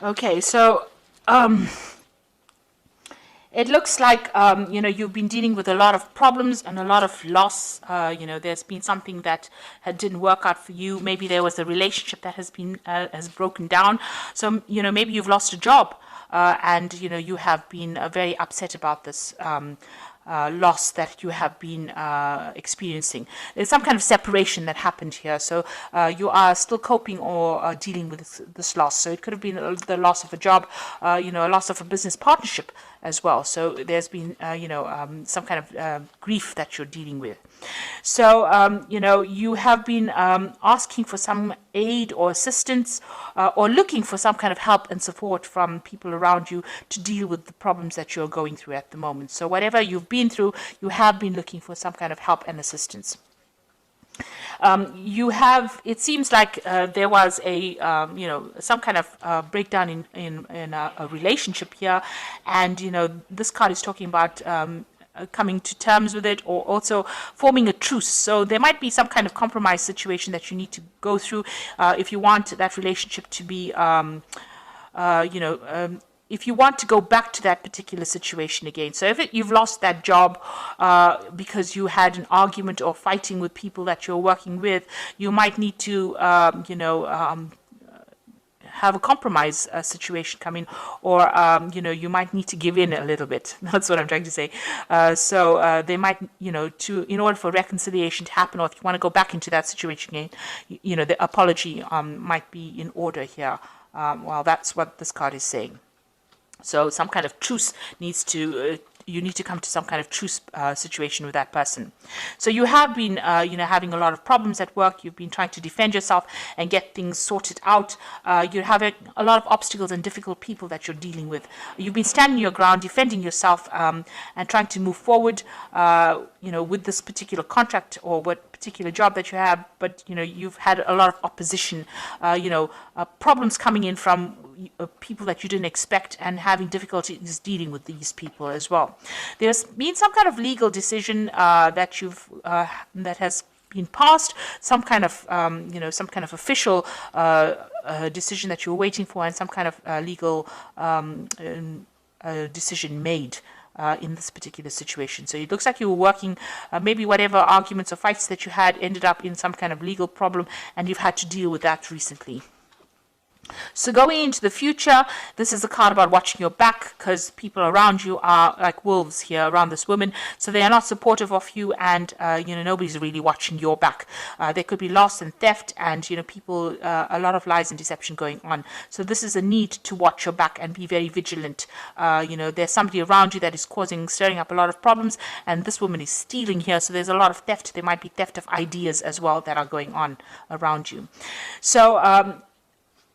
Okay, so it looks like you've been dealing with a lot of problems and a lot of loss. There's been something that didn't work out for you. Maybe there was a relationship that has broken down. So maybe you've lost a job, and you have been very upset about this. Loss that you have been experiencing. There's some kind of separation that happened here. So you are still coping or dealing with this loss. So it could have been the loss of a job, a loss of a business partnership as well. So there's been, some kind of grief that you're dealing with. So, you have been asking for some aid or assistance or looking for some kind of help and support from people around you to deal with the problems that you're going through at the moment. So, whatever you've been through, you have been looking for some kind of help and assistance. It seems like there was some kind of breakdown in a relationship here. And, this card is talking about coming to terms with it, or also forming a truce. So there might be some kind of compromise situation that you need to go through if you want that relationship to be, if you want to go back to that particular situation again. So if you've lost that job because you had an argument or fighting with people that you're working with, you might need to, have a compromise situation come in, or you might need to give in a little bit. That's what I'm trying to say. So they might, in order for reconciliation to happen, or if you want to go back into that situation again, the apology might be in order here. Well, that's what this card is saying. So some kind of truce needs to. You need to come to some kind of truce situation with that person. So you have been, having a lot of problems at work. You've been trying to defend yourself and get things sorted out. You're having a lot of obstacles and difficult people that you're dealing with. You've been standing your ground, defending yourself, and trying to move forward, with this particular contract or what particular job that you have. But, you've had a lot of opposition, problems coming in from people that you didn't expect, and having difficulties dealing with these people as well. There's been some kind of legal decision that has been passed, some kind of official decision that you're waiting for, and some kind of legal decision made in this particular situation. So it looks like you were working, maybe whatever arguments or fights that you had ended up in some kind of legal problem, and you've had to deal with that recently. So going into the future, this is a card about watching your back, because people around you are like wolves here around this woman. So they are not supportive of you, and nobody's really watching your back. There could be loss and theft, and people, a lot of lies and deception going on. So this is a need to watch your back and be very vigilant. There's somebody around you that is stirring up a lot of problems, and this woman is stealing here. So there's a lot of theft. There might be theft of ideas as well that are going on around you.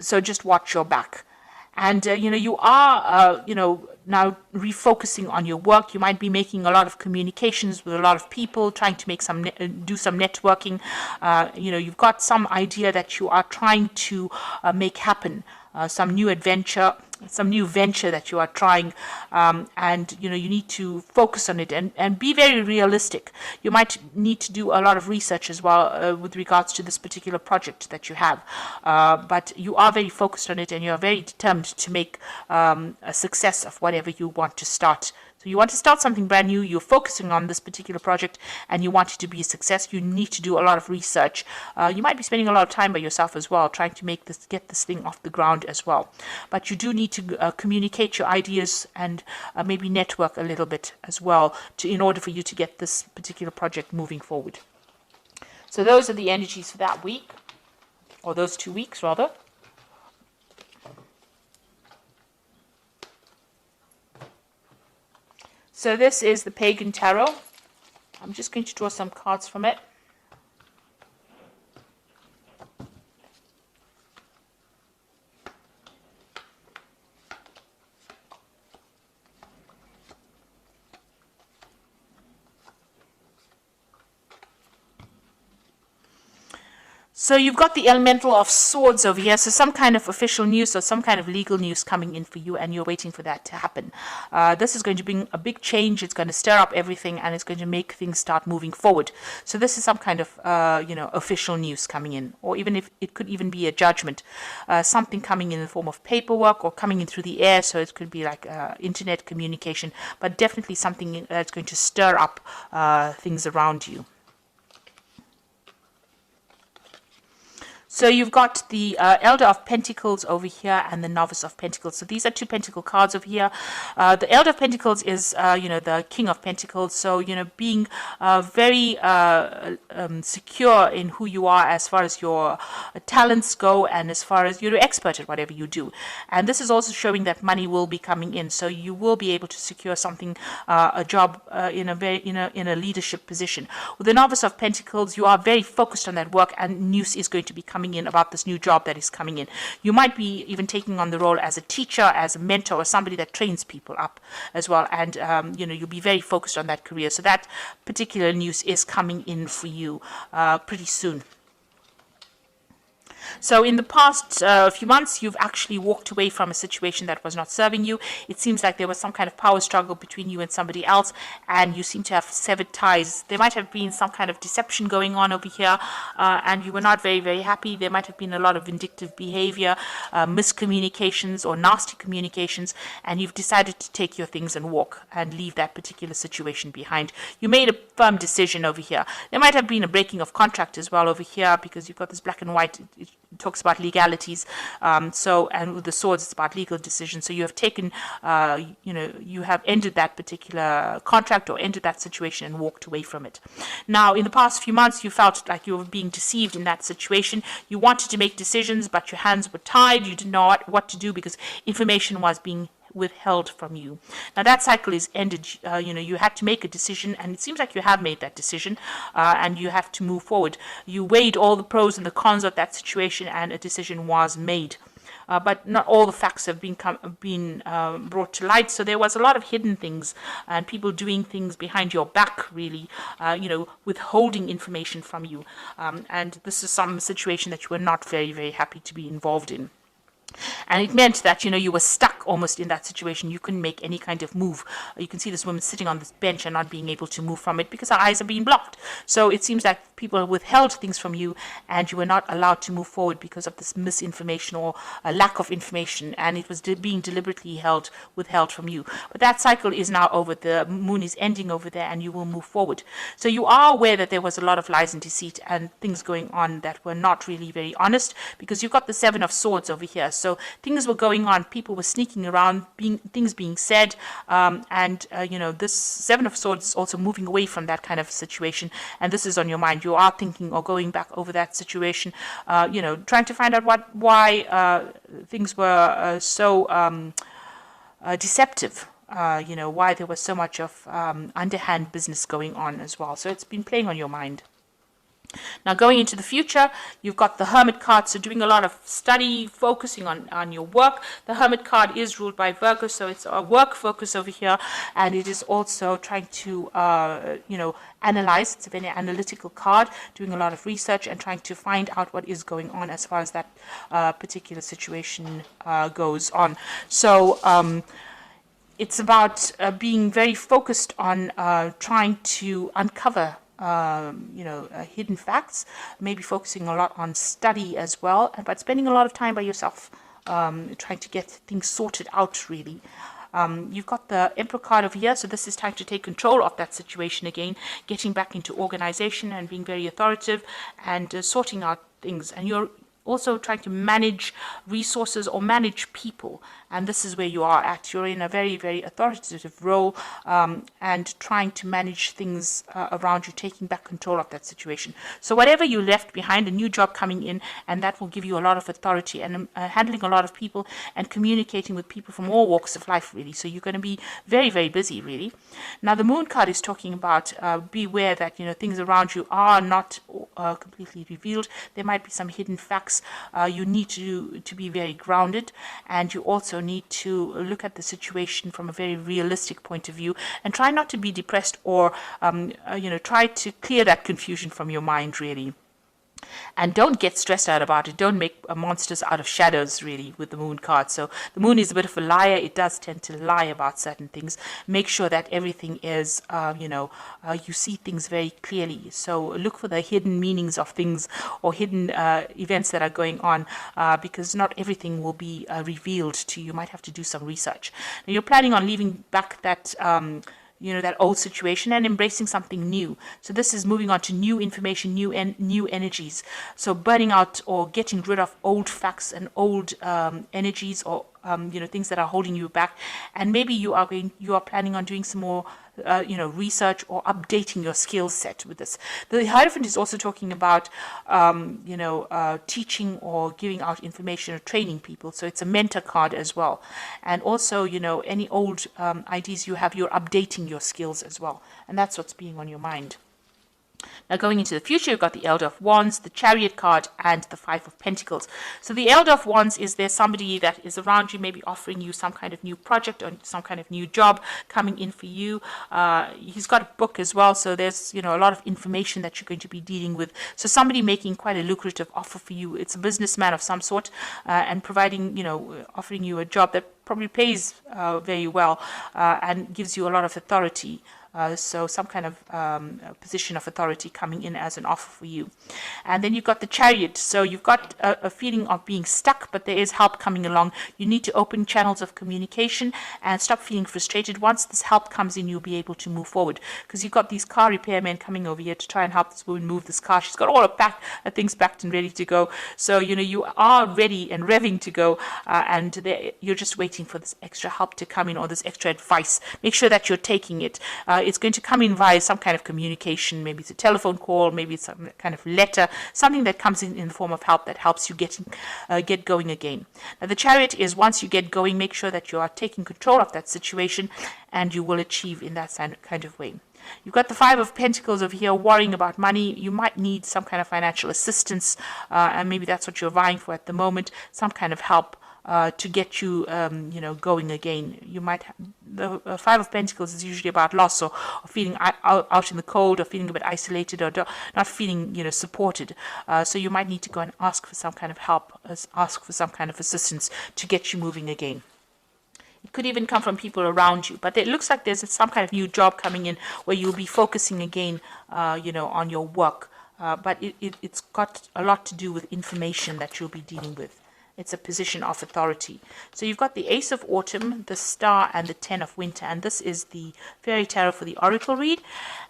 So just watch your back. And, you are, now refocusing on your work. You might be making a lot of communications with a lot of people, trying to make do some networking. You've got some idea that you are trying to make happen. Some new venture that you are trying, and you need to focus on it and be very realistic. You might need to do a lot of research as well with regards to this particular project that you have, but you are very focused on it, and you are very determined to make a success of whatever you want to start. So you want to start something brand new, you're focusing on this particular project, and you want it to be a success. You need to do a lot of research. You might be spending a lot of time by yourself as well, trying to get this thing off the ground as well. But you do need to communicate your ideas and maybe network a little bit as well in order for you to get this particular project moving forward. So those are the energies for that week, or those 2 weeks rather. So this is the Pagan Tarot. I'm just going to draw some cards from it. So you've got the elemental of swords over here. So some kind of official news or some kind of legal news coming in for you, and you're waiting for that to happen. This is going to bring a big change. It's going to stir up everything, and it's going to make things start moving forward. So this is some kind of official news coming in, or even if it could even be a judgment, something coming in the form of paperwork or coming in through the air. So it could be like internet communication, but definitely something that's going to stir up things around you. So you've got the Elder of Pentacles over here and the Novice of Pentacles. So these are two Pentacle cards over here. The Elder of Pentacles is, the King of Pentacles. So, being very secure in who you are as far as your talents go and as far as you're an expert at whatever you do. And this is also showing that money will be coming in. So you will be able to secure something, a job in a leadership position. With the Novice of Pentacles, you are very focused on that work, and news is going to be coming in about this new job that is coming in. You might be even taking on the role as a teacher, as a mentor, or somebody that trains people up as well. And, you'll be very focused on that career. So that particular news is coming in for you pretty soon. So in the past few months, you've actually walked away from a situation that was not serving you. It seems like there was some kind of power struggle between you and somebody else, and you seem to have severed ties. There might have been some kind of deception going on over here, and you were not very, very happy. There might have been a lot of vindictive behavior, miscommunications or nasty communications, and you've decided to take your things and walk and leave that particular situation behind. You made a firm decision over here. There might have been a breaking of contract as well over here, because you've got this black and white. It talks about legalities. And with the swords, it's about legal decisions. So you have taken, you have ended that particular contract or ended that situation and walked away from it. Now, in the past few months, you felt like you were being deceived in that situation. You wanted to make decisions, but your hands were tied. You didn't know what to do because information was being withheld from you. Now that cycle is ended. You had to make a decision, and it seems like you have made that decision, and you have to move forward. You weighed all the pros and the cons of that situation, and a decision was made. But not all the facts have been brought to light. So there was a lot of hidden things and people doing things behind your back, really, withholding information from you. And this is some situation that you were not very, very happy to be involved in. And it meant that, you were stuck almost in that situation. You couldn't make any kind of move. You can see this woman sitting on this bench and not being able to move from it because her eyes are being blocked. So it seems like people withheld things from you, and you were not allowed to move forward because of this misinformation or a lack of information, and it was being deliberately withheld from you. But that cycle is now over. The moon is ending over there, and you will move forward. So you are aware that there was a lot of lies and deceit and things going on that were not really very honest, because you've got the Seven of Swords over here. So things were going on, people were sneaking around, things being said, this Seven of Swords is also moving away from that kind of situation, and this is on your mind. You are thinking or going back over that situation, trying to find out why things were so deceptive. Why there was so much of underhand business going on as well. So it's been playing on your mind. Now, going into the future, you've got the Hermit card, so doing a lot of study, focusing on your work. The Hermit card is ruled by Virgo, so it's a work focus over here, and it is also trying to, analyze. It's a very analytical card, doing a lot of research and trying to find out what is going on as far as that particular situation goes on. So, it's about being very focused on trying to uncover hidden facts, maybe focusing a lot on study as well, but spending a lot of time by yourself, trying to get things sorted out, really. You've got the Emperor card over here, so this is time to take control of that situation again, getting back into organization and being very authoritative and sorting out things. And you're also trying to manage resources or manage people, and this is where you are at. You're in a very, very authoritative role, and trying to manage things around you, taking back control of that situation. So whatever you left behind, a new job coming in, and that will give you a lot of authority, and handling a lot of people and communicating with people from all walks of life, really. So you're going to be very, very busy, really. Now the Moon card is talking about beware that things around you are not completely revealed. There might be some hidden facts. You need to be very grounded, and you also need to look at the situation from a very realistic point of view, and try not to be depressed or try to clear that confusion from your mind, really. And don't get stressed out about it. Don't make monsters out of shadows, really, with the moon card. So the moon is a bit of a liar. It does tend to lie about certain things. Make sure that everything is, you see things very clearly. So look for the hidden meanings of things or hidden events that are going on, because not everything will be revealed to you. You might have to do some research. Now, you're planning on leaving back that that old situation and embracing something new. So this is moving on to new information, new energies. So burning out or getting rid of old facts and old energies, or things that are holding you back. And maybe you are planning on doing some more research or updating your skill set with this. The Hierophant is also talking about, teaching or giving out information or training people. So it's a mentor card as well. And also, any old ideas you have, you're updating your skills as well. And that's what's being on your mind. Now, going into the future, you've got the Elder of Wands, the Chariot card, and the Five of Pentacles. So the Elder of Wands is there somebody that is around you, maybe offering you some kind of new project or some kind of new job coming in for you. He's got a book as well, so there's a lot of information that you're going to be dealing with. So somebody making quite a lucrative offer for you. It's a businessman of some sort, and providing, offering you a job that probably pays very well, and gives you a lot of authority. So some kind of position of authority coming in as an offer for you. And then you've got the Chariot. So you've got a feeling of being stuck, but there is help coming along. You need to open channels of communication and stop feeling frustrated. Once this help comes in, you'll be able to move forward, because you've got these car repairmen coming over here to try and help this woman move this car. She's got all her things packed and ready to go. So, you are ready and revving to go, and you're just waiting for this extra help to come in, or this extra advice. Make sure that you're taking it. It's going to come in via some kind of communication. Maybe it's a telephone call, maybe it's some kind of letter, something that comes in the form of help that helps you get going again. Now, the Chariot is, once you get going, make sure that you are taking control of that situation, and you will achieve in that kind of way. You've got the Five of Pentacles over here, worrying about money. You might need some kind of financial assistance, and maybe that's what you're vying for at the moment, some kind of help to get you, going again. You might the Five of Pentacles is usually about loss, or feeling out in the cold, or feeling a bit isolated, or not feeling, supported. So you might need to go and ask for some kind of help, ask for some kind of assistance to get you moving again. It could even come from people around you, but it looks like there's some kind of new job coming in where you'll be focusing again, on your work. But it's got a lot to do with information that you'll be dealing with. It's a position of authority. So you've got the Ace of Autumn, the Star, and the Ten of Winter. And this is the Fairy Tarot for the Oracle read.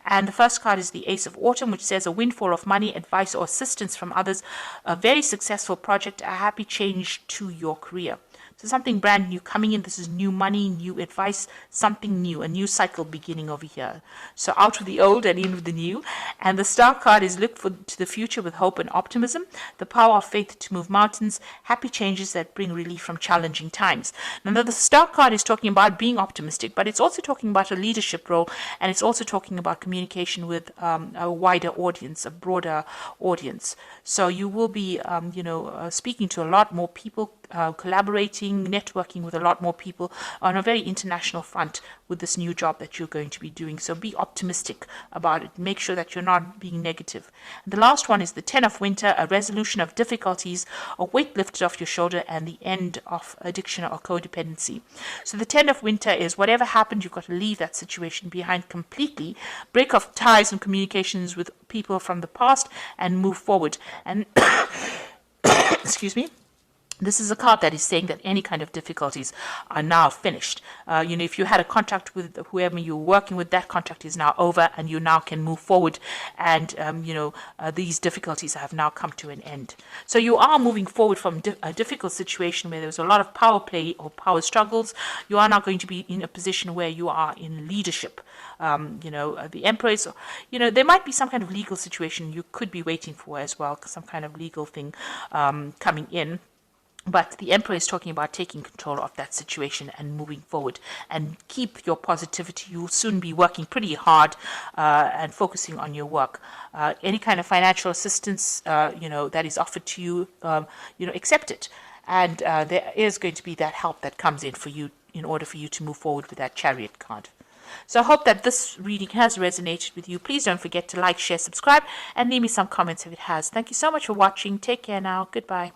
And the first card is the Ace of Autumn, which says a windfall of money, advice, or assistance from others, a very successful project, a happy change to your career. So something brand new coming in. This is new money, new advice, something new, a new cycle beginning over here. So out with the old and in with the new. And the Star card is look to the future with hope and optimism, the power of faith to move mountains, happy changes that bring relief from challenging times. Now, the Star card is talking about being optimistic, but it's also talking about a leadership role, and it's also talking about communication with a wider audience, a broader audience. So you will be, speaking to a lot more people, collaborating, networking with a lot more people on a very international front with this new job that you're going to be doing. So be optimistic about it. Make sure that you're not being negative. And the last one is the Ten of Winter, a resolution of difficulties, a weight lifted off your shoulder, and the end of addiction or codependency. So the Ten of Winter is whatever happened, you've got to leave that situation behind completely, break off ties and communications with people from the past, and move forward. And excuse me. This is a card that is saying that any kind of difficulties are now finished. If you had a contract with whoever you were working with, that contract is now over, and you now can move forward. And, these difficulties have now come to an end. So you are moving forward from a difficult situation where there was a lot of power play or power struggles. You are now going to be in a position where you are in leadership. The Empress, there might be some kind of legal situation you could be waiting for as well, some kind of legal thing coming in. But the Emperor is talking about taking control of that situation and moving forward, and keep your positivity. You'll soon be working pretty hard and focusing on your work. Any kind of financial assistance, that is offered to you, accept it. And there is going to be that help that comes in for you in order for you to move forward with that Chariot card. So I hope that this reading has resonated with you. Please don't forget to like, share, subscribe, and leave me some comments if it has. Thank you so much for watching. Take care now. Goodbye.